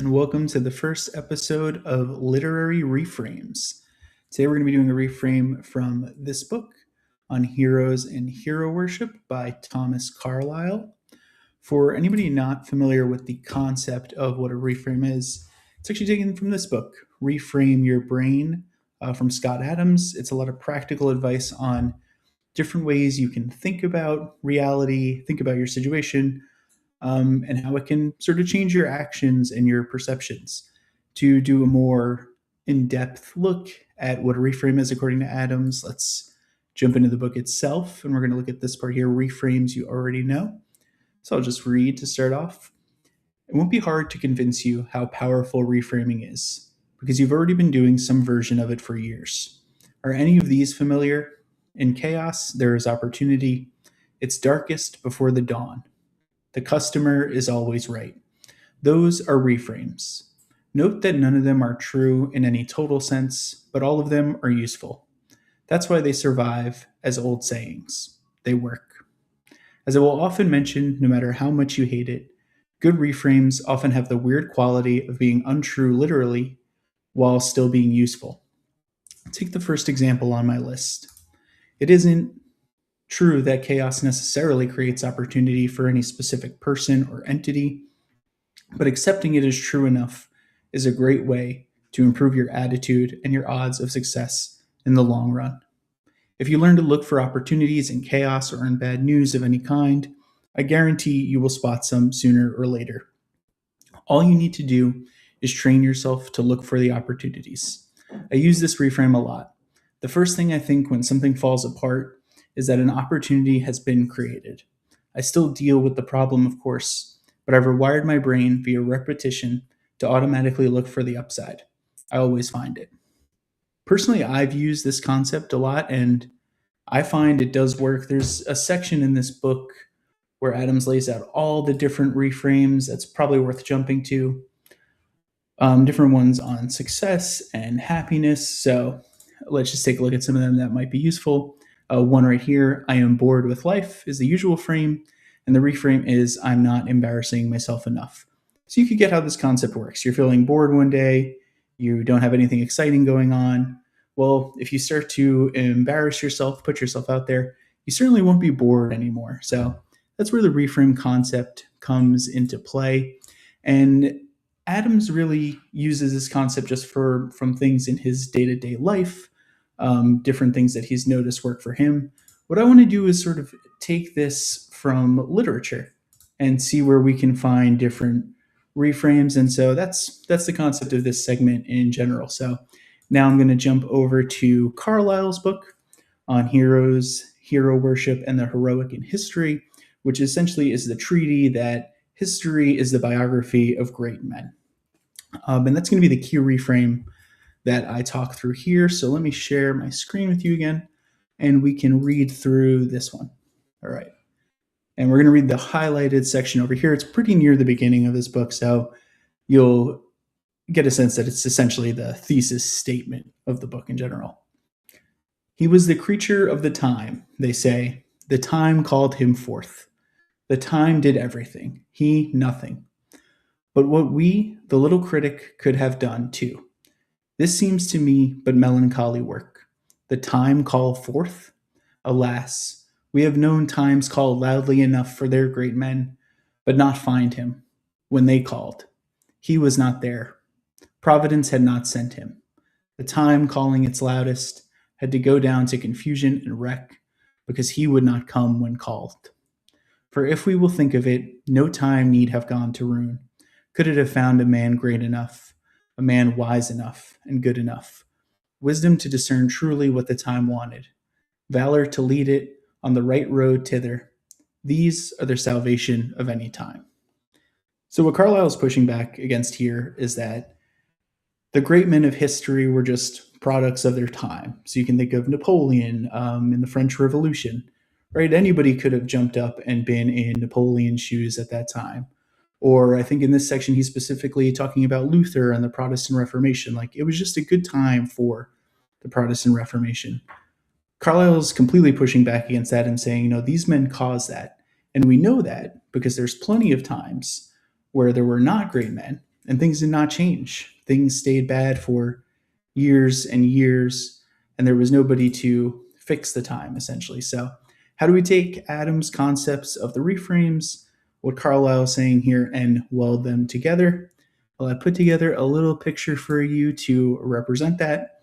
and welcome to the first episode of Literary Reframes. Today, we're going to be doing a reframe from this book on heroes and hero worship by Thomas Carlyle. For anybody not familiar with the concept of what a reframe is, it's actually taken from this book, Reframe Your Brain, from Scott Adams. It's a lot of practical advice on different ways you can think about reality, think about your situation, and how it can sort of change your actions and your perceptions. To do a more in-depth look at what a reframe is according to Adams, let's jump into the book itself, and we're going to look at this part here, reframes you already know. So I'll just read to start off. It won't be hard to convince you how powerful reframing is, because you've already been doing some version of it for years. Are any of these familiar? In chaos, there is opportunity. It's darkest before the dawn. The customer is always right. Those are reframes. Note that none of them are true in any total sense, but all of them are useful. That's why they survive as old sayings. They work. As I will often mention, no matter how much you hate it, good reframes often have the weird quality of being untrue literally while still being useful. Take the first example on my list. It isn't true that chaos necessarily creates opportunity for any specific person or entity, but accepting it as true enough is a great way to improve your attitude and your odds of success in the long run. If you learn to look for opportunities in chaos or in bad news of any kind, I guarantee you will spot some sooner or later. All you need to do is train yourself to look for the opportunities. I use this reframe a lot. The first thing I think when something falls apart is that an opportunity has been created. I still deal with the problem, of course, but I've rewired my brain via repetition to automatically look for the upside. I always find it. Personally, I've used this concept a lot, and I find it does work. There's a section in this book where Adams lays out all the different reframes. That's probably worth jumping to. Different ones on success and happiness. So let's just take a look at some of them that might be useful. One right here, I am bored with life, is the usual frame, and the reframe is I'm not embarrassing myself enough. So you could get how this concept works. You're feeling bored one day, you don't have anything exciting going on. Well, if you start to embarrass yourself, put yourself out there, you certainly won't be bored anymore. So that's where the reframe concept comes into play. And Adams really uses this concept just from things in his day-to-day life, different things that he's noticed work for him. What I want to do is sort of take this from literature and see where we can find different reframes. And so that's the concept of this segment in general. So now I'm going to jump over to Carlyle's book on heroes, hero worship, and the heroic in history, which essentially is the treatise that history is the biography of great men. And that's going to be the key reframe that I talk through here. So let me share my screen with you again, and we can read through this one. All right. And we're going to read the highlighted section over here. It's pretty near the beginning of this book, so you'll get a sense that it's essentially the thesis statement of the book in general. He was the creature of the time, they say. The time called him forth. The time did everything, he nothing. But what we, the little critic, could have done too. This seems to me but melancholy work. The time call forth? Alas, we have known times call loudly enough for their great men, but not find him. When they called, he was not there. Providence had not sent him. The time calling its loudest had to go down to confusion and wreck, because he would not come when called. For if we will think of it, no time need have gone to ruin. Could it have found a man great enough, a man wise enough and good enough, wisdom to discern truly what the time wanted, valor to lead it on the right road thither? These are the salvation of any time. So what Carlyle is pushing back against here is that the great men of history were just products of their time. So you can think of Napoleon in the French Revolution, right? Anybody could have jumped up and been in Napoleon's shoes at that time. Or I think in this section, he's specifically talking about Luther and the Protestant Reformation. Like, it was just a good time for the Protestant Reformation. Carlyle's completely pushing back against that and saying, these men caused that. And we know that because there's plenty of times where there were not great men and things did not change. Things stayed bad for years and years, and there was nobody to fix the time, essentially. So, how do we take Adam's concepts of the reframes, what Carlyle is saying here, and weld them together? Well, I put together a little picture for you to represent that.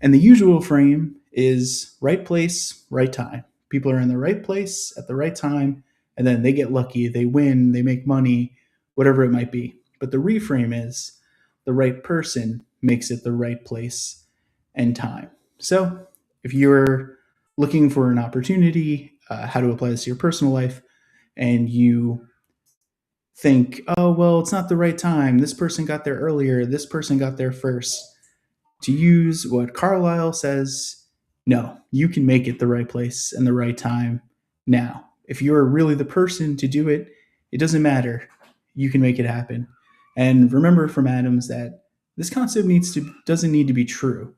And the usual frame is right place, right time. People are in the right place at the right time, and then they get lucky, they win, they make money, whatever it might be. But the reframe is the right person makes it the right place and time. So if you're looking for an opportunity, how to apply this to your personal life, and you think, oh, well, it's not the right time. This person got there earlier. This person got there first. To use what Carlyle says, no, you can make it the right place and the right time now. If you're really the person to do it, it doesn't matter. You can make it happen. And remember from Adams that this concept doesn't need to be true.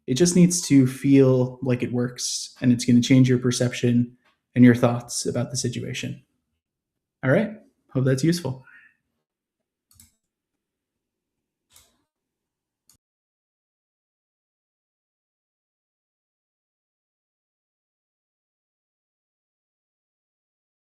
It just needs to feel like it works, and it's going to change your perception and your thoughts about the situation. All right. Hope that's useful.